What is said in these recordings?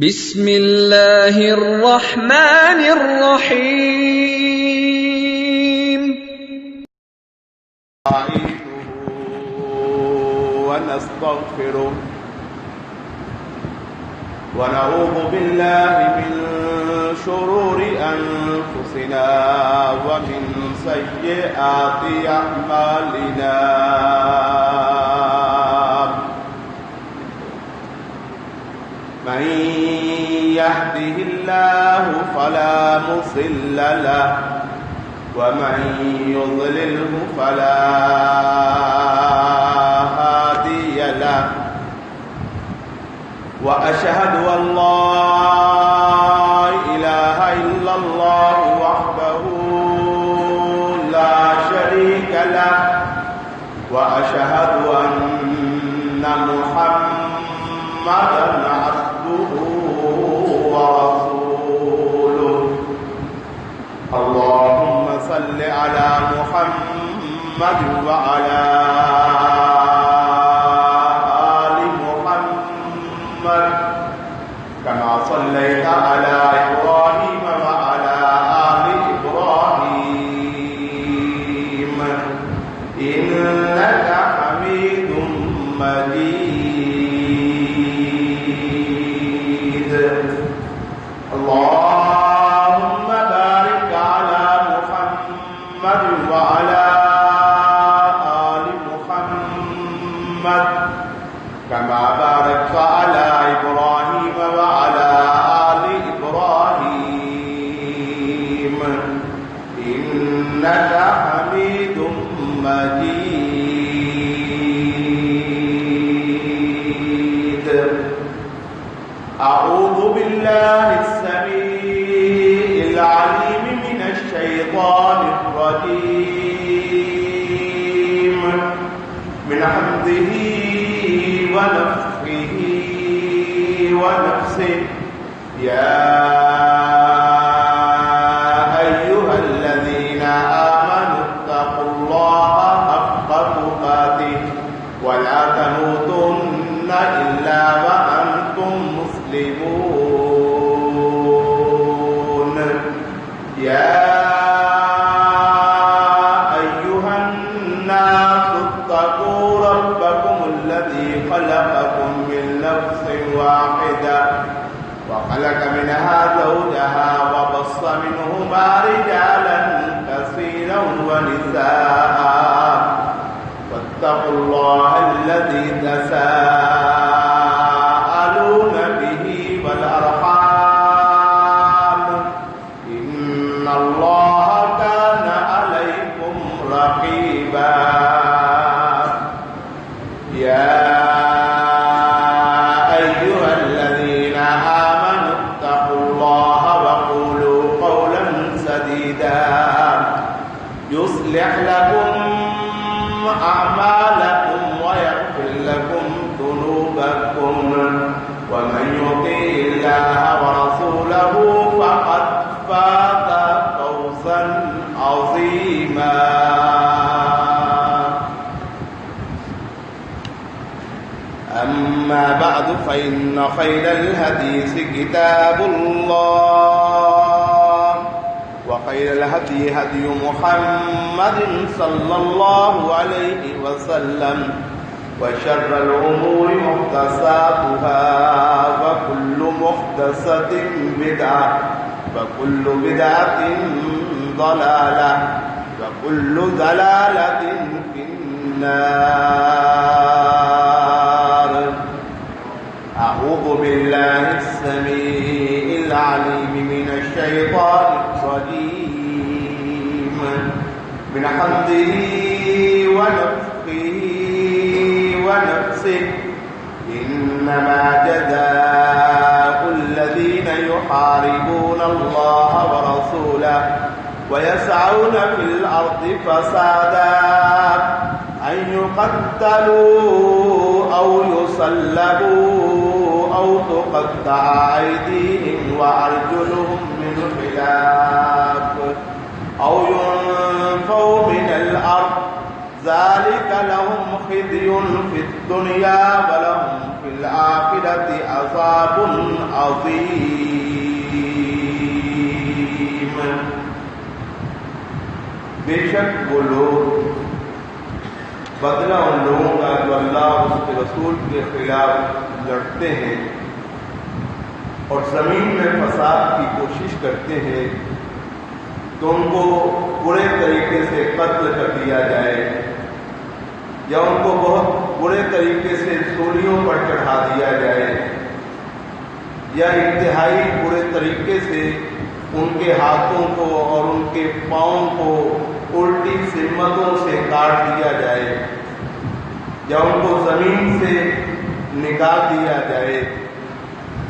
بسم الله الرحمن الرحيم. ونستغفره ونعوذ بالله من شرور أنفسنا ومن سيئات أعمالنا. من يهده الله فلا مضل له ومن يضلله فلا هادي له. وأشهد أن لا إله إلا الله وحده لا شريك له وأشهد أن محمدا عبده ورسوله. اللهم صل على محمد وعلى آل محمد كما صليت على إبراهيم وعلى آل إبراهيم إنك حميد مجيد. اللهم بارك على محمد وعلى آل محمد كما باركت على إبراهيم وعلى آل إبراهيم إنك حميد مجيد. أعوذ بالله السميع العليم من الشيطان الرجيم من حمده ونفخه ونفسه. يا أيها الذين آمنوا اتقوا الله حق تقاته ولا تموتن إلا وأنتم مسلمون. يا أيها الناس اتقوا ربكم الذي خلقكم من نفس واحدة وخلق منها زوجها وبص منهما رجالا كثيرا ونساء واتقوا الله الذي تساءلون به والأرحام إن الله كان عليكم رقيبا. يا أيها الذين آمنوا اتقوا الله وقولوا قولا سديدا يصلح لكم أعمالكم ويغفر لكم ذنوبكم ومن يطع الله ورسوله فقد فاز فوزا عظيما. أما بعد فإن خير الحديث كتاب الله وخير الهدي هدي محمد صلى الله عليه وسلم وشر الأمور محدثاتها وكل محدثة بدعة وكل بدعة ضلالة وكل ضلالة في النار. أعوذ بالله السميع العليم من الشيطان الرجيم من حمده ونفخه ونفسه. إنما جزاء الذين يحاربون الله ورسوله ويسعون في الأرض فسادا أن يقتلوا أو يصلبوا أو تقطع أيديهم وأرجلهم من خلاف أو ينفوا من الأرض ذلك لهم خزي في الدنيا ولهم في الآخرة عذاب عظیم۔ بے شک وہ لوگ بدلہ ان لوگوں کا جو اللہ اور اس کے رسول کے خلاف لڑتے ہیں اور زمین میں فساد کی کوشش کرتے ہیں تو ان کو برے طریقے سے قتل کر دیا جائے یا ان کو بہت برے طریقے سے سولیوں پر چڑھا دیا جائے یا انتہائی برے طریقے سے ان کے ہاتھوں کو اور ان کے پاؤں کو الٹی سمتوں سے کاٹ دیا جائے یا ان کو زمین سے نکال دیا جائے،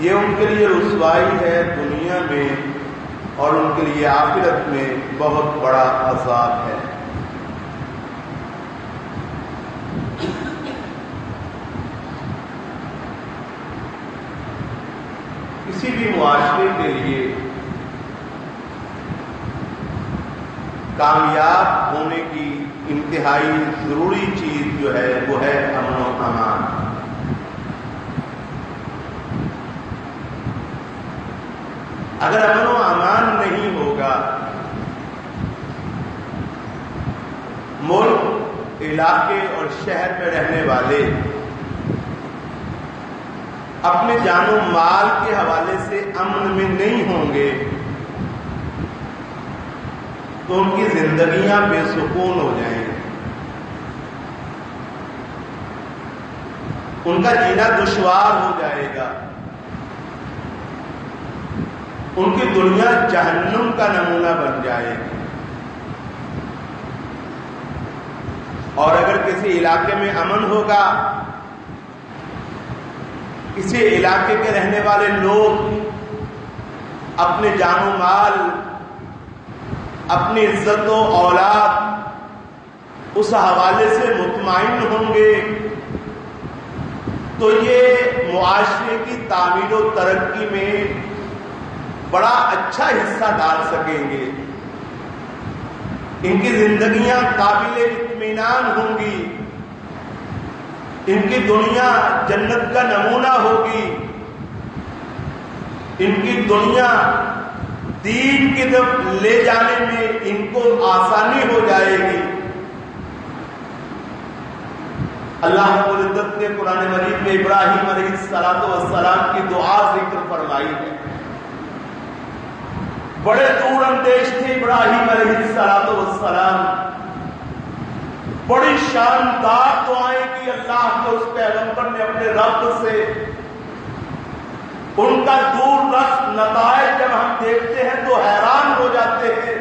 یہ ان کے لیے رسوائی ہے دنیا میں اور ان کے لیے آخرت میں بہت بڑا عذاب ہے۔ کسی بھی معاشرے کے لیے کامیاب ہونے کی انتہائی ضروری چیز جو ہے وہ ہے امن و امان۔ اگر امن و امان نہیں ہوگا، ملک، علاقے اور شہر میں رہنے والے اپنے جان و مال کے حوالے سے امن میں نہیں ہوں گے تو ان کی زندگیاں بے سکون ہو جائیں گی، ان کا جینا دشوار ہو جائے گا، ان کی دنیا جہنم کا نمونہ بن جائے گی۔ اور اگر کسی علاقے میں امن ہوگا، کسی علاقے کے رہنے والے لوگ اپنے جان و مال، اپنی عزت و اولاد اس حوالے سے مطمئن ہوں گے تو یہ معاشرے کی تعمیر و ترقی میں بڑا اچھا حصہ ڈال سکیں گے، ان کی زندگیاں قابل اطمینان ہوں گی، ان کی دنیا جنت کا نمونہ ہوگی، ان کی دنیا دین کی طرف لے جانے میں ان کو آسانی ہو جائے گی۔ اللہ رب العزت نے قرآن مجید میں ابراہیم علیہ السلام کی دعا ذکر فرمائی ہے۔ بڑے دور اندیش تھے ابراہیم علیہ السلام، بڑی شاندار دعائیں کی اللہ کے اس پیغمبر نے اپنے رب سے۔ ان کا دور رس نتائج جب ہم دیکھتے ہیں تو حیران ہو جاتے ہیں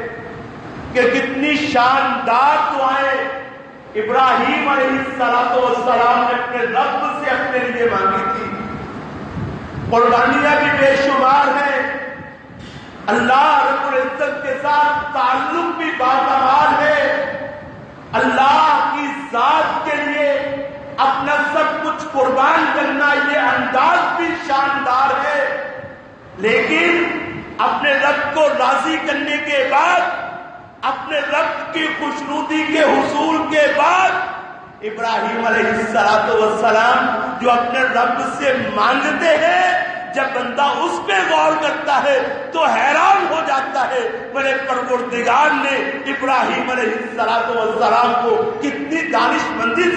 کہ کتنی شاندار دعائیں ابراہیم علیہ السلام نے اپنے رب سے اپنے لیے مانگی تھی۔ قربانیاں بھی بے شمار ہیں، اللہ رب العزت کے ساتھ تعلق بھی باکمال ہے، اللہ کی ذات کے لیے اپنا سب کچھ قربان کرنا یہ انداز بھی شاندار ہے، لیکن اپنے رب کو راضی کرنے کے بعد، اپنے رب کی خوشنودی کے حصول کے بعد ابراہیم علیہ السلام جو اپنے رب سے مانگتے ہیں، جب بندہ اس پہ غور کرتا ہے تو حیران ہو جاتا ہے میرے پروردگار نے ابراہیم علیہ السلام کو کتنی دانشمندی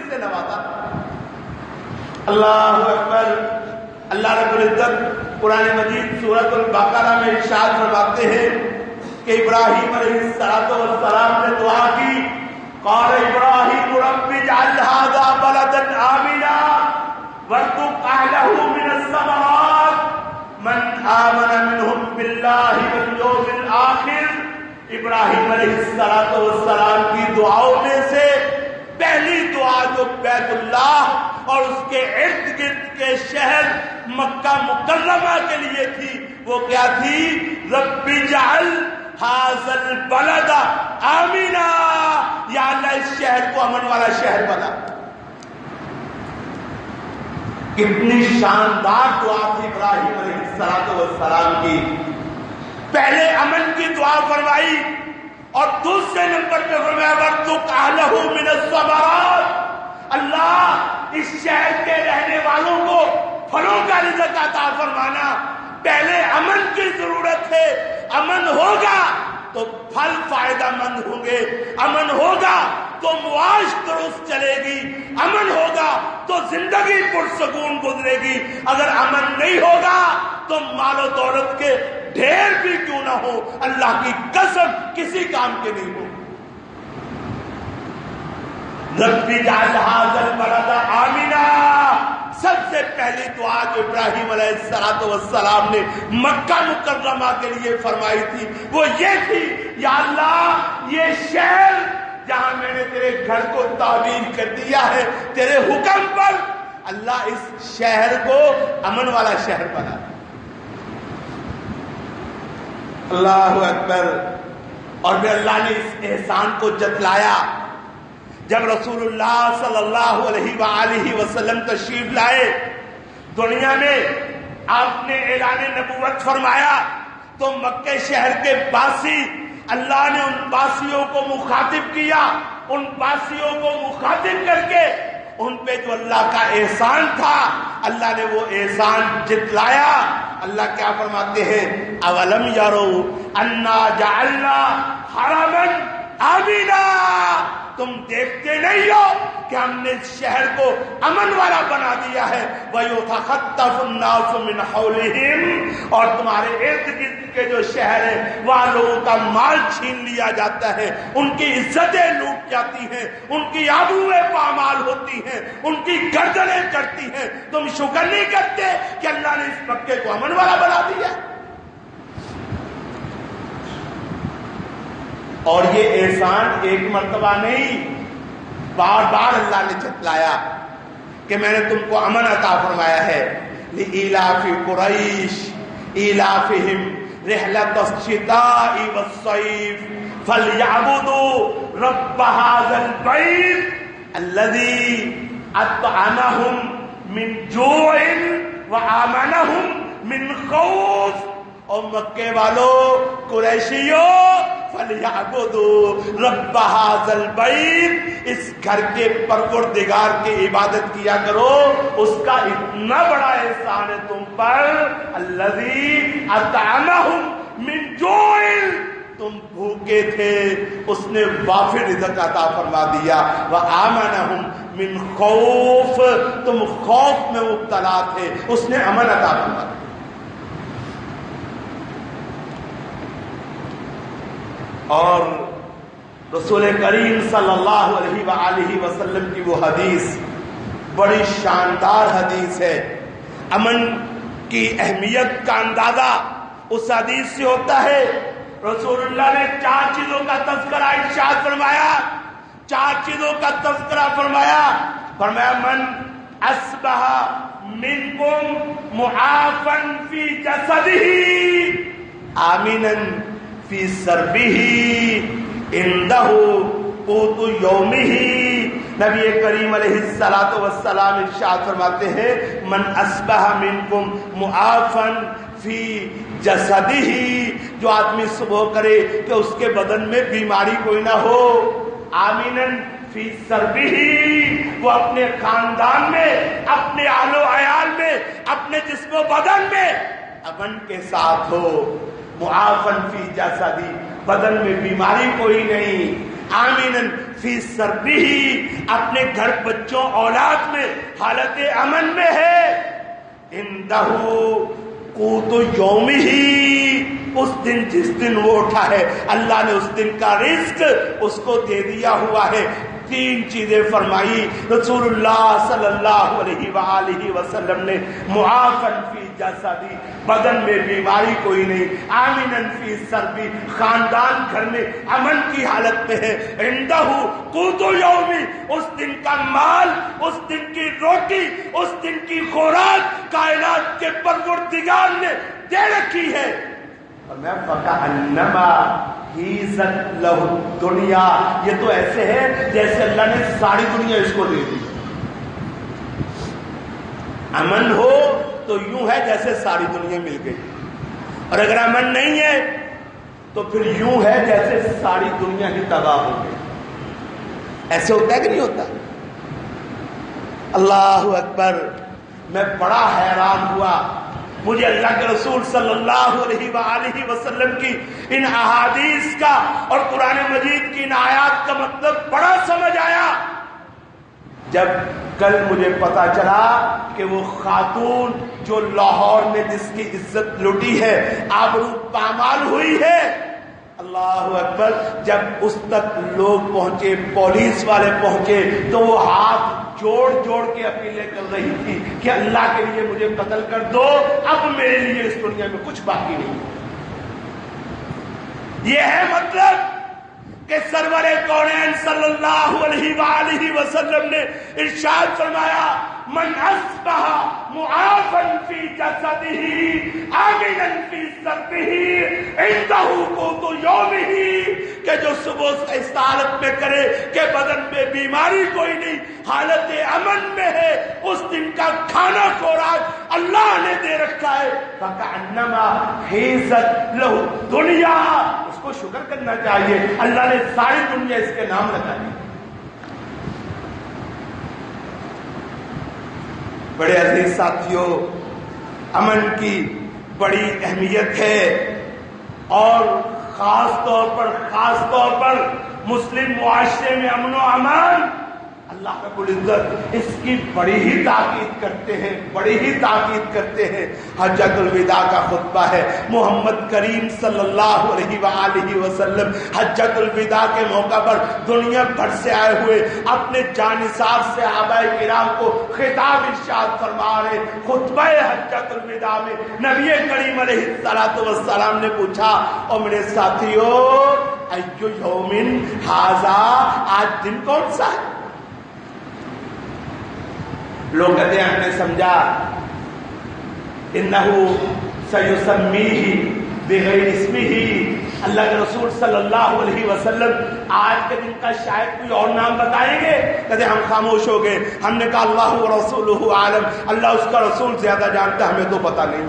سے نوازا۔ اللہ اکبر۔ اللہ رب العزت قرآن مجید سورۃ البقرہ میں ارشاد فرماتے ہیں کہ ابراہیم علیہ السلام نے دعا کی، قال ابراہیم رب اجعل هذا بلدا آمنا وارزق اهله من الثمرات من آمن منهم بالله واليوم الآخر۔ ابراہیم علیہ السلام کی دعاؤں میں سے پہلی دعا جو بیت اللہ اور اس کے ارد گرد کے شہر مکہ مکرمہ کے لیے تھی وہ کیا تھی؟ رب اجعل هذا البلد آمنا، یا اللہ اس شہر کو امن والا شہر بنا۔ کتنی شاندار دعا تھی ابراہیم علیہ السلام کی۔ پہلے امن کی دعا فرمائی اور دوسرے نمبر پہ فرمایا وارزق اہلہ من الثمرات، اللہ اس شہر کے رہنے والوں کو پھلوں کا رزق عطا فرمانا. پہلے امن کی ضرورت ہے. امن ہوگا تو پھل فائدہ مند ہوں گے. امن ہوگا تو معاش درست چلے گی. امن ہوگا تو زندگی پرسکون گزرے گی. اگر امن نہیں ہوگا تو مال و دولت کے ڈھیر بھی کیوں نہ ہو, اللہ کی قسم کسی کام کے نہیں ہو. ربی اجعل ھذا البلد آمنا, سب سے پہلی دعا جو ابراہیم علیہ السلام نے مکہ مکرمہ کے لیے فرمائی تھی وہ یہ تھی, یا اللہ یہ شہر جہاں میں نے تیرے گھر کو تعمیر کر دیا ہے تیرے حکم پر, اللہ اس شہر کو امن والا شہر بنا. اللہ اکبر. اور پھر اللہ نے اس احسان کو جتلایا جب رسول اللہ صلی اللہ علیہ وآلہ وسلم تشریف لائے دنیا میں. آپ نے اعلان نبوت فرمایا تو مکہ شہر کے باسی, اللہ نے ان باسیوں کو مخاطب کیا. ان باسیوں کو مخاطب کر کے ان پہ جو اللہ کا احسان تھا اللہ نے وہ احسان جتلایا. اللہ کیا فرماتے ہیں, اولم یروا انا جعلنا حرما آمنا, تم دیکھتے نہیں ہو کہ ہم نے اس شہر کو امن والا بنا دیا ہے. وَيُتَخَطَّفُ النَّاسُ مِنْ حَوْلِهِمْ, اور تمہارے ارد گرد کے جو شہر ہیں وہاں لوگوں کا مال چھین لیا جاتا ہے, ان کی عزتیں لوٹ جاتی ہیں, ان کی آبروئیں پامال ہوتی ہیں, ان کی گردنیں کٹتی ہیں. تم شکر نہیں کرتے کہ اللہ نے اس مکے کو امن والا بنا دیا. اور یہ احسان ایک مرتبہ نہیں, بار بار اللہ نے جتلایا کہ میں نے تم کو امن عطا فرمایا ہے. لإیلاف قریش ایلافہم رحلۃ الشتاء والصیف فلیعبدوا رب ھذا البیت الذی اطعمہم من جوع وآمنہم من خوف. اور مکے والوں, قریشیوں, فَلْيَعْبُدُوا رَبَّ هَذَا الْبَيْتِ, اس گھر کے پروردگار کی عبادت کیا کرو. اس کا اتنا بڑا احسان ہے تم پر, الَّذِي أَطْعَمَهُمْ مِنْ جُوعٍ, تم بھوکے تھے اس نے وافر رزق عطا فرما دیا. وَآمَنَهُمْ مِنْ خَوْفٍ, تم خوف میں مبتلا تھے اس نے امن عطا فرما دیا. اور رسول کریم صلی اللہ علیہ وآلہ وسلم کی وہ حدیث بڑی شاندار حدیث ہے. امن کی اہمیت کا اندازہ اس حدیث سے ہوتا ہے. رسول اللہ نے 4 چیزوں کا تذکرہ ارشاد فرمایا. 4 چیزوں کا تذکرہ فرمایا. فرمایا من اصبح منکم معافا فی جسدہ آمنا فی سربہ عنده قوت یومہ. نبی کریم علیہ السلام ارشاد فرماتے ہیں من اصبح منکم معافا فی جسدہ, جو آدمی صبح کرے کہ اس کے بدن میں بیماری کوئی نہ ہو, آمینن فی سربہ, وہ اپنے خاندان میں, اپنے اہل و عیال میں, اپنے جسم و بدن میں امن کے ساتھ ہو. معافن فی جسدی, بدن میں بیماری کوئی نہیں. آمینن فی سربہ, اپنے گھر بچوں اولاد میں حالت امن میں ہے. عندہ قوت یومہ, اس دن جس دن وہ اٹھا ہے اللہ نے اس دن کا رزق اس کو دے دیا ہوا ہے. 3 چیزیں فرمائی رسول اللہ صلی اللہ علیہ وآلہ وسلم نے. معافن فی جسدی, بدن میں بیماری کوئی نہیں. آمنن فی سربی, خاندان گھر میں امن کی حالت میں ہے. عندہ قوت یومی, اس دن کا مال, اس دن کی روٹی, اس دن کی خوراک کائنات کے پروردگار نے دے رکھی ہے. اور میں فکأنما حیزت لہ دنیا, یہ تو ایسے ہے جیسے اللہ نے ساری دنیا اس کو دے دی. امن ہو تو یوں ہے جیسے ساری دنیا مل گئی, اور اگر امن نہیں ہے تو پھر یوں ہے جیسے ساری دنیا ہی تباہ ہو گئی. ایسے ہوتا ہے کہ نہیں ہوتا؟ اللہ اکبر. میں بڑا حیران ہوا. مجھے اللہ کے رسول صلی اللہ علیہ وآلہ وسلم کی ان احادیث کا اور قرآن مجید کی ان آیات کا مطلب بڑا سمجھ آیا جب کل مجھے پتا چلا کہ وہ خاتون جو لاہور میں جس کی عزت لٹی ہے، آبرو پامال ہوئی ہے، اللہ اکبر، جب اس تک لوگ پہنچے، پولیس والے پہنچے، تو وہ ہاتھ جوڑ جوڑ کے اپیلیں کر رہی تھی کہ اللہ کے لیے مجھے قتل کر دو، اب میرے لیے اس دنیا میں کچھ باقی نہیں. یہ ہے مطلب کہ سرور کونین صلی اللہ علیہ وآلہ وسلم نے ارشاد فرمایا من اصبح معافا فی جسدہ آمنا فی سربہ عنده قوت یومہ، کہ جو صبح سے اس حالت میں کرے کہ بدن میں بیماری کوئی نہیں، حالت امن میں ہے، اس دن کا کھانا خوراک اللہ نے دے رکھا ہے، فکأنما حیزت لہ دنیا، اس کو شکر کرنا چاہیے، اللہ نے ساری دنیا اس کے نام لگا دی. بڑے عزیز ساتھیوں، امن کی بڑی اہمیت ہے، اور خاص طور پر مسلم معاشرے میں امن و امان اللہ رب العزت اس کی بڑی ہی تاکید کرتے ہیں. حجۃ الوداع کا خطبہ ہے. محمد کریم صلی اللہ علیہ وآلہ وسلم حجۃ الوداع کے موقع پر دنیا بھر سے آئے ہوئے اپنے جانثار صحابہ کرام کو خطاب ارشاد فرما رہے. خطبہ حجۃ الوداع میں نبی کریم علیہ الصلوۃ والسلام نے پوچھا، اور میرے ساتھیو، ایو یوم ھذا، آج دن کون سا ہے؟ لوگ کہتے ہیں ہم نے سمجھا انہو سیسمیہ بغیر اسمہ، اللہ کے رسول صلی اللہ علیہ وسلم آج کے دن کا شاید کوئی اور نام بتائیں گے. کہتے ہم خاموش ہو گئے. ہم نے کہا اللہ ورسولہ عالم، اللہ اس کا رسول زیادہ جانتا، ہمیں تو پتہ نہیں.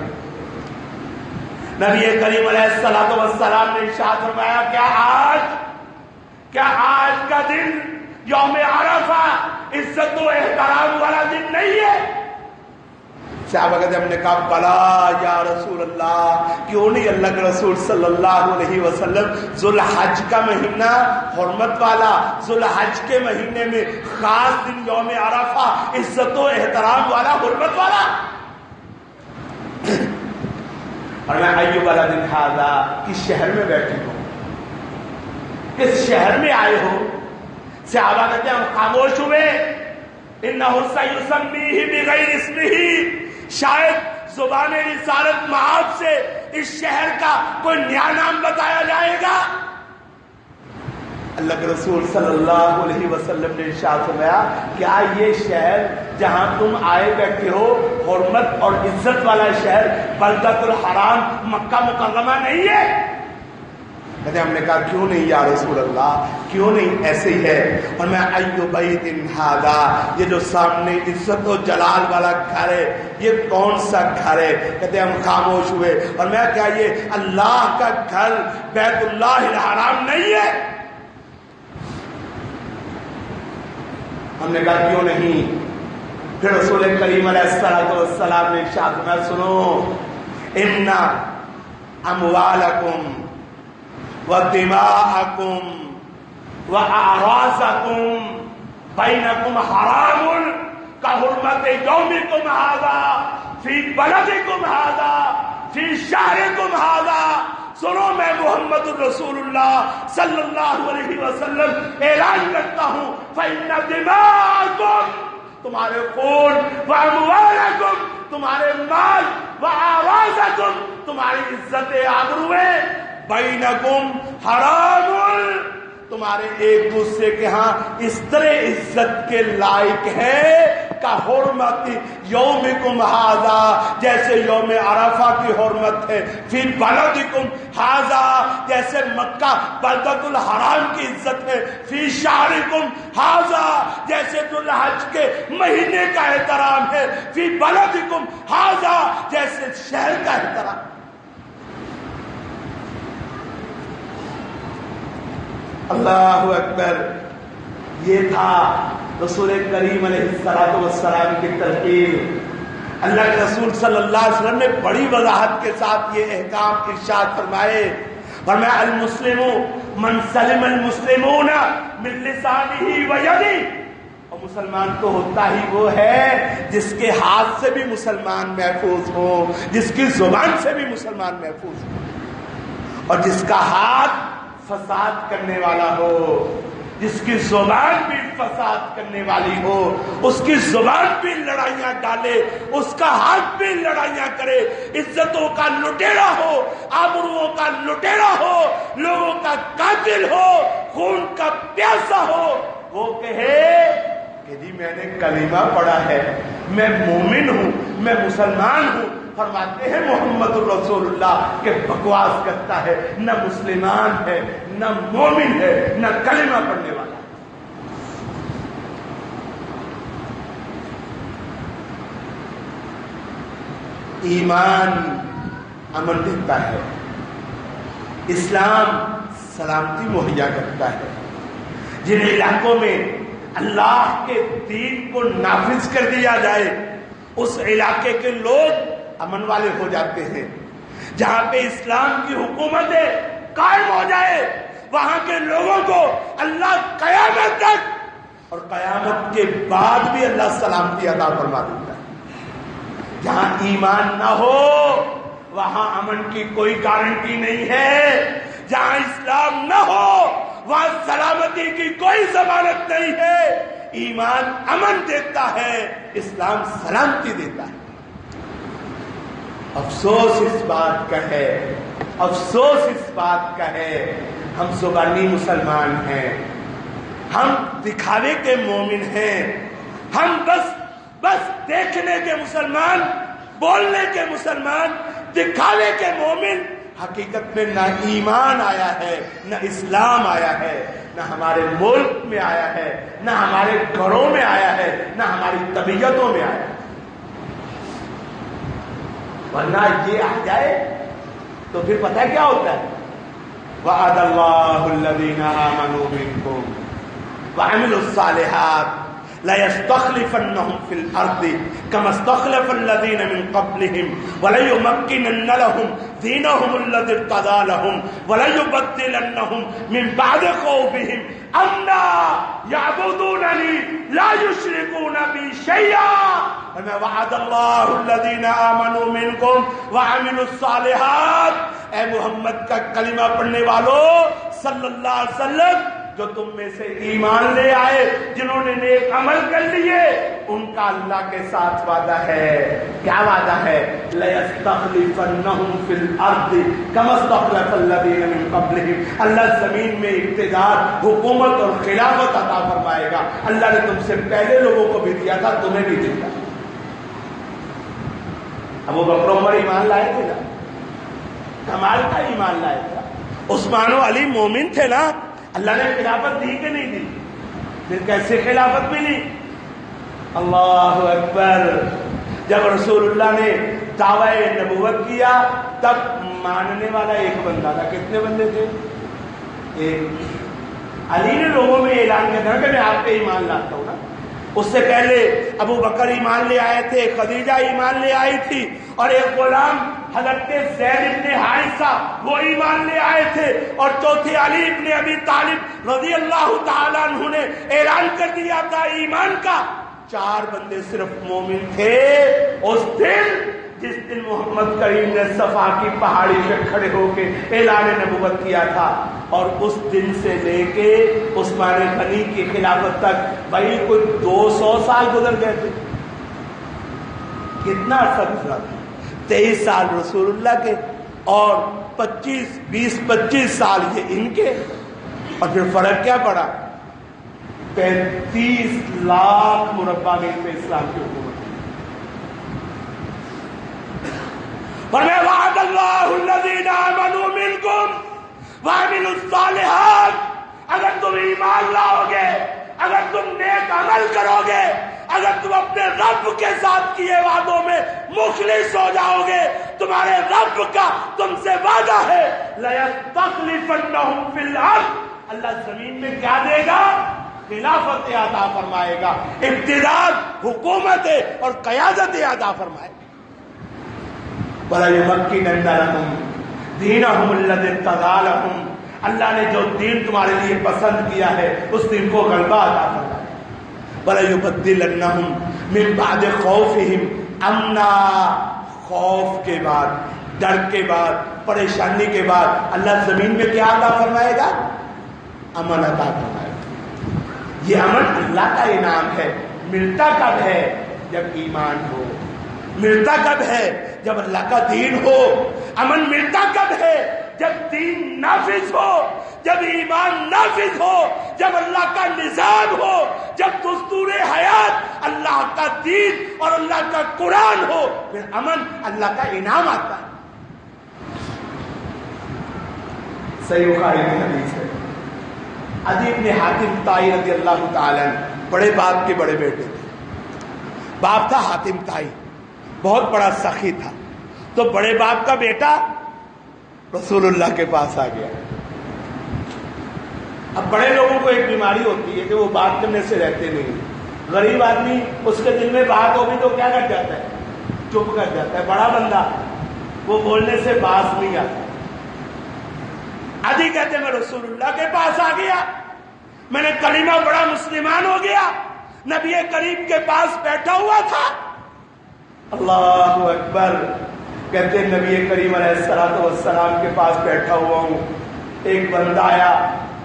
نبی کریم علیہ الصلوۃ والسلام نے ارشاد فرمایا کیا آج کا دن یوم عرفہ عزت و احترام والا دن نہیں ہے؟ صحابہ کہتے ہم نے کہا بلا یا رسول اللہ، کیوں نہیں اللہ کے رسول صلی اللہ علیہ وسلم، ذوالحج کا مہینہ حرمت والا، ذوالحج کے مہینے میں خاص دن یوم عرفہ عزت و احترام والا، حرمت والا. اور میں ایوب والا دن ھذا، کس شہر میں بیٹھے ہو، کس شہر میں آئے ہو؟ صحابہ کہتے ہیں ہم خاموش ہوئے. انہ سیسمیہ بغیر اسمہ، شاید زبان رسالت معاف سے اس شہر کا کوئی نیا نام بتایا جائے گا. اللہ کے رسول صلی اللہ علیہ وسلم نے ارشاد فرمایا کیا یہ شہر جہاں تم آئے بیٹھے ہو حرمت اور عزت والا شہر بلدۃ الحرام مکہ مکرمہ نہیں ہے؟ کہتے ہم نے کہا کیوں نہیں یا رسول اللہ، کیوں نہیں، ایسے ہی ہے. اور میں ایو بیت ھذا، یہ جو سامنے عزت و جلال والا گھر ہے یہ کون سا گھر ہے؟ کہتے ہم خاموش ہوئے. اور میں کیا یہ اللہ کا گھر بیت اللہ الحرام نہیں ہے؟ ہم نے کہا کیوں نہیں. پھر رسول کریم علیہ الصلوۃ والسلام نے ارشاد فرمایا سنو، ان اموالکم وَدِمَاءَكُمْ وَأَعْرَاضَكُمْ بَيْنَكُمْ حَرَامٌ كَحُرْمَةِ يَوْمِكُمْ هَذَا فِي بَلَدِكُمْ هَذَا فِي شَهْرِكُمْ هَذَا. سنو، میں محمد الرسول اللہ صلی اللہ علیہ وسلم اعلان کرتا ہوں فَإِنَّ دِمَاءَكُمْ، تمہارے خون، وَأَمْوَالَكُمْ، تمہارے مال، وَأَعْرَاضَكُمْ، تمہاری عزت آبروئیں، بینکم حرام، تمہارے ایک دوسرے کے ہاں اس طرح عزت کے لائق ہے کا حرمت یومکم ھذا، جیسے یوم عرفہ کی حرمت ہے، فی بلدکم ھذا، جیسے مکہ بلدۃ الحرام کی عزت ہے، فی شہرکم ھذا، جیسے ذوالحج کے مہینے کا احترام ہے، فی بلدکم ھذا، جیسے شہر کا احترام. اللہ اکبر. یہ تھا رسول کریم علیہ السلام کی تلقین۔ اللہ کے رسول صلی اللہ علیہ وسلم نے بڑی وضاحت کے ساتھ یہ احکام ارشاد فرمائے، فرمایا المسلم من سلم المسلمون من لسانہ و یدہ، اور مسلمان تو ہوتا ہی وہ ہے جس کے ہاتھ سے بھی مسلمان محفوظ ہو، جس کی زبان سے بھی مسلمان محفوظ ہو، اور جس کا ہاتھ فساد کرنے والا ہو، جس کی زبان بھی فساد کرنے والی ہو، اس کی زبان بھی لڑائیاں ڈالے، اس کا ہاتھ بھی لڑائیاں کرے، عزتوں کا لٹیرا ہو، آبروؤں کا لٹیرا ہو، لوگوں کا قاتل ہو، خون کا پیاسا ہو، وہ کہے کہ جی میں نے کلمہ پڑھا ہے، میں مومن ہوں، میں مسلمان ہوں، فرماتے ہیں محمد الرسول اللہ کہ بکواس کرتا ہے، نہ مسلمان ہے، نہ مومن ہے، نہ کلمہ پڑھنے والا ہے۔ ایمان امن دیتا ہے، اسلام سلامتی مہیا کرتا ہے۔ جن علاقوں میں اللہ کے دین کو نافذ کر دیا جائے اس علاقے کے لوگ امن والے ہو جاتے ہیں۔ جہاں پہ اسلام کی حکومت قائم ہو جائے وہاں کے لوگوں کو اللہ قیامت تک اور قیامت کے بعد بھی اللہ سلامتی عطا فرما دیتا ہے۔ جہاں ایمان نہ ہو وہاں امن کی کوئی گارنٹی نہیں ہے، جہاں اسلام نہ ہو وہاں سلامتی کی کوئی ضمانت نہیں ہے۔ ایمان امن دیتا ہے، اسلام سلامتی دیتا ہے۔ افسوس اس بات کا ہے، افسوس اس بات کا ہے، ہم زبانی مسلمان ہیں، ہم دکھاوے کے مومن ہیں، ہم بس دیکھنے کے مسلمان، بولنے کے مسلمان، دکھاوے کے مومن۔ حقیقت میں نہ ایمان آیا ہے، نہ اسلام آیا ہے، نہ ہمارے ملک میں آیا ہے، نہ ہمارے گھروں میں آیا ہے، نہ ہماری طبیعتوں میں آیا ہے۔ ورنہ یہ آ جائے تو پھر پتہ کیا ہوتا ہے؟ وعد اللہ الذین آمنوا منکم وعملوا الصالحات لَيَسْتَخْلِفَنَّهُمْ فِي الْأَرْضِ كَمَا اسْتَخْلَفَ الَّذِينَ مِنْ قَبْلِهِمْ وَلَيُمَكِّنَنَّ لَهُمْ دِينَهُمُ الَّذِي ارْتَضَىٰ لَهُمْ وَلَيُبَدِّلَنَّهُمْ مِنْ بَعْدِ خَوْفِهِمْ أَمْنًا يَعْبُدُونَنِي لَا يُشْرِكُونَ بِي شَيْئًا وَعَدَ اللَّهُ الَّذِينَ آمَنُوا مِنْكُمْ وَعَمِلُوا الصَّالِحَاتِ۔ اے محمد کا کلمہ پڑھنے والوں صلی اللہ علیہ وسلم، جو تم میں سے ایمان لے آئے، جنہوں نے نیک عمل کر لیے، ان کا اللہ کے ساتھ وعدہ ہے۔ کیا وعدہ ہے؟ لَيَسْتَخْلِفَنَّهُمْ فِي الْأَرْضِ كَمَا اسْتَخْلَفَ الَّذِينَ مِنْ قَبْلِهِمْ۔ اللہ زمین میں اقتدار، حکومت اور خلافت عطا فرمائے گا۔ اللہ نے تم سے پہلے لوگوں کو بھی دیا تھا، تمہیں بھی دیا تھا۔ ابو بکر عمر ایمان لائے تھے نا، کمال کا ایمان لائے تھا۔ عثمان و علی مومن تھے نا، اللہ نے خلافت دی کہ نہیں دی؟ پھر کیسے خلافت ملی؟ اللہ اکبر۔ جب رسول اللہ نے دعوی نبوت کیا تب ماننے والا ایک بندہ تھا۔ کتنے بندے تھے؟ ایک۔ علی نے لوگوں میں اعلان کیا تھا کہ میں آپ پہ ایمان لاتا ہوں نا۔ اس سے پہلے ابو بکر ایمان لے آئے تھے، خدیجہ ایمان لے آئی تھی، اور ایک غلام حضرت زید ابن حارثہ وہ ایمان لے آئے تھے، اور چوتھے علی ابن ابی طالب رضی اللہ تعالیٰ عنہ نے اعلان کر دیا تھا ایمان کا۔ 4 بندے صرف مومن تھے۔ اس دن جس دن محمد کریم نے صفا کی پہاڑی پہ کھڑے ہو کے اعلان نبوت کیا تھا، اور اس دن سے لے کے عثمان غنی کی خلافت تک بھائی کوئی 200 سال گزر گئے تھے۔ کتنا عرصہ گزرا تھا؟ 23 سال رسول اللہ کے اور 20-25 سال یہ ان کے، اور پھر فرق کیا پڑا؟ 35 لاکھ مربع میل پہ اسلام کی حکومت۔ وَعَدَ اللَّهُ الَّذِينَ آمَنُوا مِنْكُمْ وَعَمِلُوا الصَّالِحَاتِ۔ اگر تم ایمان لاؤ گے، اگر تم نیک عمل کرو گے، اگر تم اپنے رب کے ساتھ کیے وعدوں میں مخلص ہو جاؤ گے، تمہارے رب کا تم سے وعدہ ہے لَيَسْتَخْلِفَنَّهُمْ فِي الْأَرْضِ۔ اللہ زمین میں کیا دے گا؟ خلافت عطا فرمائے گا، اقتدار، حکومت اور قیادت عطا فرمائے گا۔ وَلَيُمَكِّنَنَّ لَهُمْ دِينَهُمُ الَّذِي ارْتَضَىٰ لَهُمْ، اللہ نے جو دین تمہارے لیے پسند کیا ہے اس دین کو غلبہ عطا فرمائے۔ وَلَيُبَدِّلَنَّهُمْ مِن بَعْدِ خَوْفِهِمْ أَمْنًا، خوف کے بعد، ڈر کے بعد، پریشانی کے بعد اللہ زمین میں کیا عطا فرمائے گا؟ امن عطا فرمائے گا۔ یہ امن اللہ کا انعام ہے۔ ملتا کب ہے؟ جب ایمان ہو۔ ملتا کب ہے؟ جب اللہ کا دین ہو۔ امن ملتا کب ہے؟ جب دین نافذ ہو، جب ایمان نافذ ہو، جب اللہ کا نظام ہو، جب دستور حیات اللہ کا دین اور اللہ کا قرآن ہو، پھر امن اللہ کا انعام آتا ہے۔ صحیح بخاری میں حدیث ہے، عدی بن حاتم طائی رضی اللہ تعالی عنہ بڑے باپ کے بڑے بیٹے تھے۔ باپ تھا حاتم طائی، بہت بڑا سخی تھا، تو بڑے باپ کا بیٹا رسول اللہ کے پاس آ گیا۔ اب بڑے لوگوں کو ایک بیماری ہوتی ہے کہ وہ بات کرنے سے رہتے نہیں۔ غریب آدمی اس کے دل میں بات ہوگی تو کیا کر جاتا ہے؟ چپ کر جاتا ہے۔ بڑا بندہ وہ بولنے سے باز نہیں آتا۔ عدی کہتے میں رسول اللہ کے پاس آ گیا، میں نے کلمہ بڑا مسلمان ہو گیا، نبی کریم کے پاس بیٹھا ہوا تھا۔ اللہ اکبر، کہتے نبی کریم علیہ السلام کے پاس بیٹھا ہوا ہوں، ایک بندہ آیا،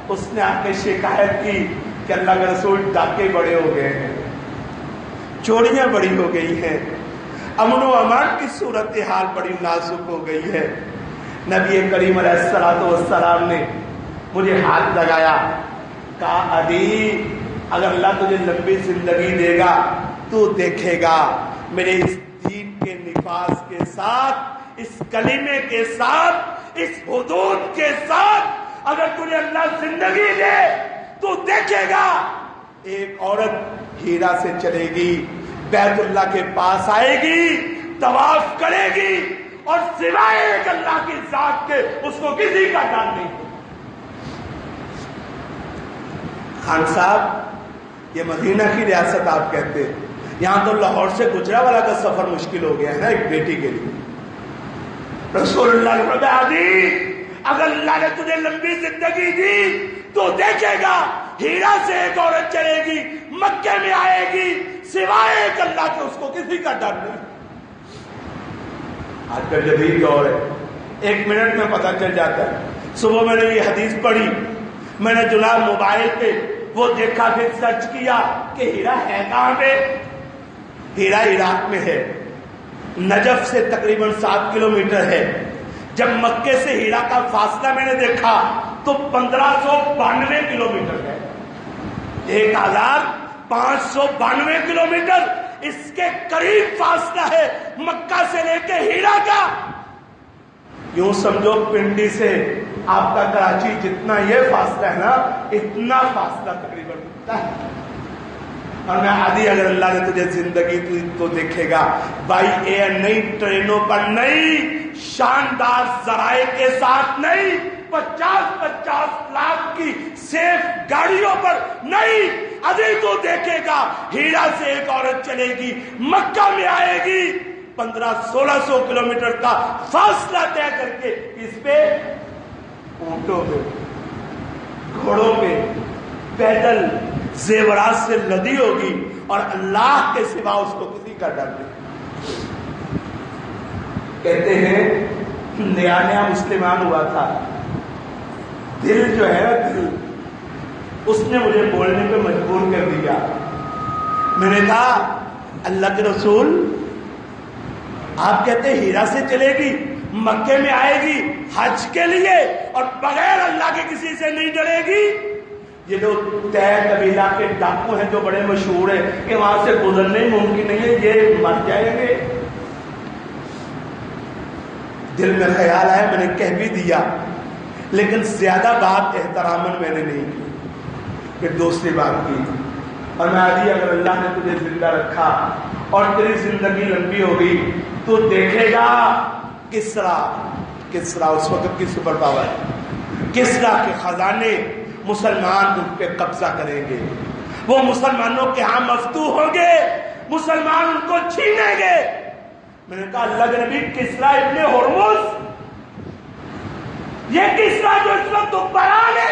اس نے آ کے شکایت کی کہ اللہ کے رسول ڈاکے بڑے ہو گئے ہیں، چوریاں بڑی ہو گئی ہیں، امن و امان کی صورتحال بڑی نازک ہو گئی ہے۔ نبی کریم علیہ السلام نے مجھے ہاتھ لگایا، کہا عدی اگر اللہ تجھے لمبی زندگی دے گا تو دیکھے گا میرے اس دین کے نفاذ کے ساتھ، اس کلمے کے ساتھ، اس حدود کے ساتھ اگر تجھے اللہ زندگی دے تو دیکھے گا ایک عورت ہیرا سے چلے گی، بیت اللہ کے پاس آئے گی، طواف کرے گی، اور سوائے ایک اللہ کی ذات کے اس کو کسی کا ڈر نہیں۔ خان صاحب، یہ مدینہ کی ریاست آپ کہتے ہیں، یہاں تو لاہور سے گجرانوالہ کا سفر مشکل ہو گیا ہے نا ایک بیٹی کے لیے۔ رسول اللہ نے فرمایا عدی اگر اللہ نے تجھے لمبی زندگی دی تو دیکھے گا ہیرا سے ایک عورت چلے گی، مکے میں آئے گی، سوائے ایک اللہ کے اس کو کسی کا ڈر نہیں۔ آج کل جدید دور ہے، 1 منٹ میں پتہ چل جاتا ہے۔ صبح میں نے یہ حدیث پڑھی، میں نے جناب موبائل پہ وہ دیکھا، پھر سرچ کیا کہ ہیرا ہے کہاں پہ؟ ہیرا عراق میں ہے، نجف سے تقریباً 7 کلومیٹر ہے۔ جب مکے سے ہیرا کا فاصلہ میں نے دیکھا تو 1592 کلومیٹر ہے، 1592 کلومیٹر اس کے قریب فاصلہ ہے مکہ سے لے کے ہیرا کا۔ یوں سمجھو پنڈی سے آپ کا کراچی جتنا یہ فاصلہ ہے نا، اتنا فاصلہ تقریباً ہوتا ہے۔ اور میں عادی اگر اللہ نے تجھے زندگی تو دیکھے گا، بائی ایئر نئی ٹرینوں پر نہیں، شاندار ذرائع کے ساتھ نہیں، 50-50 لاکھ کی سیف گاڑیوں پر نہیں، ابھی تو دیکھے گا ہیرا سے ایک عورت چلے گی، مکہ میں آئے گی، 1500-1600 کلومیٹر کا فاصلہ طے کر کے اس پہ اونٹوں پہ، گھوڑوں پہ، پیدل، زیورات سے لدی ہوگی، اور اللہ کے سوا اس کو کسی کا ڈر نہیں۔ کہتے ہیں نیا نیا مسلمان ہوا تھا، دل جو ہے دل اس نے مجھے بولنے پہ مجبور کر دیا۔ میں نے کہا اللہ کے رسول آپ کہتے ہیرا سے چلے گی، مکے میں آئے گی حج کے لیے، اور بغیر اللہ کے کسی سے نہیں ڈرے گی؟ یہ جو طے قبیلہ کے ڈاکو ہیں جو بڑے مشہور ہیں کہ وہاں سے گزرنے ممکن نہیں ہے، یہ مر جائیں گے۔ دل میں خیال آیا، میں نے کہہ بھی دیا، لیکن زیادہ بات احتراماً میں نے نہیں کی، پھر دوسری بات کی، اور میں علی اگر اللہ نے تجھے زندہ رکھا اور تیری زندگی لمبی ہو گئی تو دیکھے گا کسرا اس وقت کی سپر پاور، کسرا کے خزانے مسلمان ان پہ قبضہ کریں گے، وہ مسلمانوں کے ہاں مفتوح ہوں گے، مسلمان ان کو چھینیں گے۔ میں نے کہا اللہ کے نبی کسریٰ ابن ہرمز، یہ کسریٰ جو اس وقت حکمران ہے،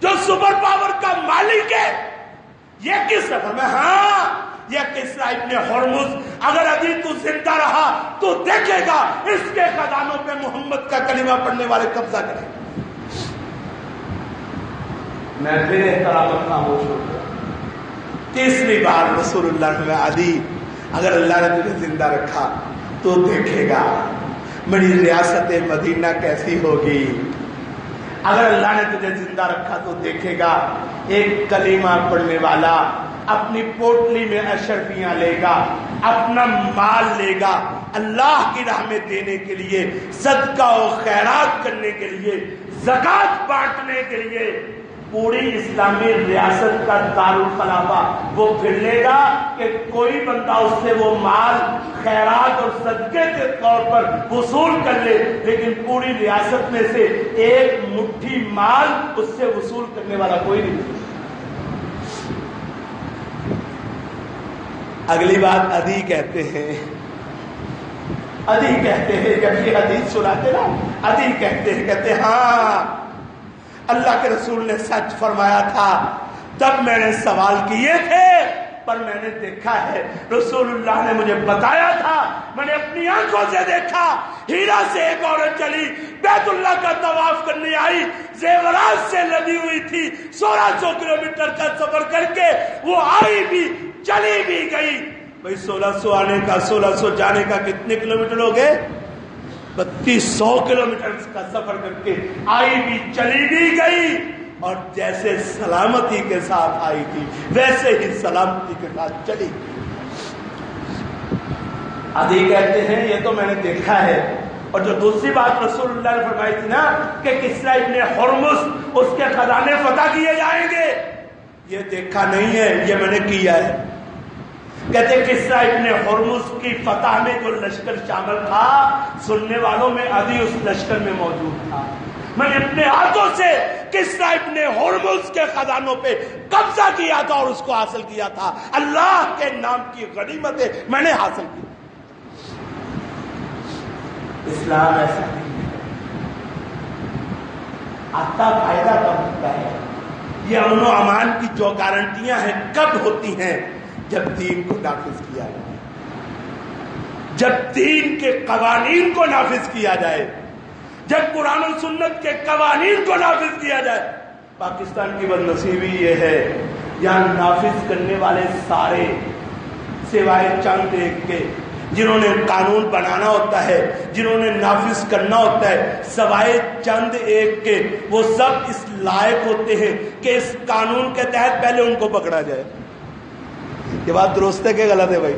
جو سپر پاور کا مالک ہے، یہ کسریٰ؟ میں ہاں یہ کسریٰ ابن ہرمز اگر ابھی تو زندہ رہا تو دیکھے گا اس کے خزانوں پہ محمد کا کلمہ پڑھنے والے قبضہ کریں۔ میں پھر احترام خاموش ہو گیا۔ تیسری بار رسول اللہ نے علی اگر اللہ نے تجھے زندہ رکھا تو دیکھے گا میری ریاست مدینہ کیسی ہوگی، اگر اللہ نے تجھے زندہ رکھا تو دیکھے گا ایک کلمہ پڑھنے والا اپنی پوٹلی میں اشرفیاں لے گا، اپنا مال لے گا اللہ کی راہ میں دینے کے لیے، صدقہ و خیرات کرنے کے لیے، زکوٰۃ بانٹنے کے لیے، پوری اسلامی ریاست کا دارالخلافہ وہ پھر لے گا کہ کوئی بندہ اس سے وہ مال خیرات اور صدقے کے طور پر وصول کر لے، لیکن پوری ریاست میں سے ایک مٹھی مال اس سے وصول کرنے والا کوئی نہیں۔ اگلی بات عدی کہتے ہیں، عدی کہتے ہیں، جب یہ حدیث سناتے نا عدی کہتے ہیں، کہتے ہاں اللہ کے رسول نے سچ فرمایا تھا، تب میں نے سوال کیے تھے پر میں نے دیکھا ہے رسول اللہ نے مجھے بتایا تھا، میں نے اپنی آنکھوں سے دیکھا، ہیرا سے ایک عورت چلی بیت اللہ کا طواف کرنے آئی، زیورات سے لدی ہوئی تھی، 1600 کلومیٹر کا سفر کر کے وہ آئی بھی چلی بھی گئی۔ بھائی 1600 آنے کا 1600 جانے کا کتنے کلومیٹر ہو گئے؟ 3200 کلومیٹر کا سفر کر کے آئی بھی چلی بھی گئی، اور جیسے سلامتی کے ساتھ آئی تھی ویسے ہی سلامتی کے ساتھ چلی گئی۔ عدی کہتے ہیں یہ تو میں نے دیکھا ہے، اور جو دوسری بات رسول اللہ نے فرمائی تھی نا کہ کسریٰ ابن ہرمز اس کے خزانے فتح کیے جائیں گے، یہ دیکھا نہیں ہے، یہ میں نے کیا ہے۔ کہتے کسریٰ ابن ہرمز کی فتح میں جو لشکر شامل تھا، سننے والوں میں عدی اس لشکر میں موجود تھا، میں نے اپنے ہاتھوں سے کسریٰ ابن ہرمز کے خزانوں پہ قبضہ کیا تھا اور اس کو حاصل کیا تھا، اللہ کے نام کی غنیمتیں میں نے حاصل کی۔ اسلام ایسا نہیں ہے، آتا فائدہ کب ہوتا ہے؟ یہ امن و امان کی جو گارنٹیاں ہیں کب ہوتی ہیں؟ جب دین کو نافذ کیا جائے، جب دین کے قوانین کو نافذ کیا جائے، جب قرآن و سنت کے قوانین کو نافذ کیا جائے۔ پاکستان کی بدنصیبی یہ ہے یہاں نافذ کرنے والے سارے سوائے چند ایک کے جنہوں نے قانون بنانا ہوتا ہے، جنہوں نے نافذ کرنا ہوتا ہے، سوائے چند ایک کے وہ سب اس لائق ہوتے ہیں کہ اس قانون کے تحت پہلے ان کو پکڑا جائے۔ یہ بات درست ہے کہ غلط ہے بھائی؟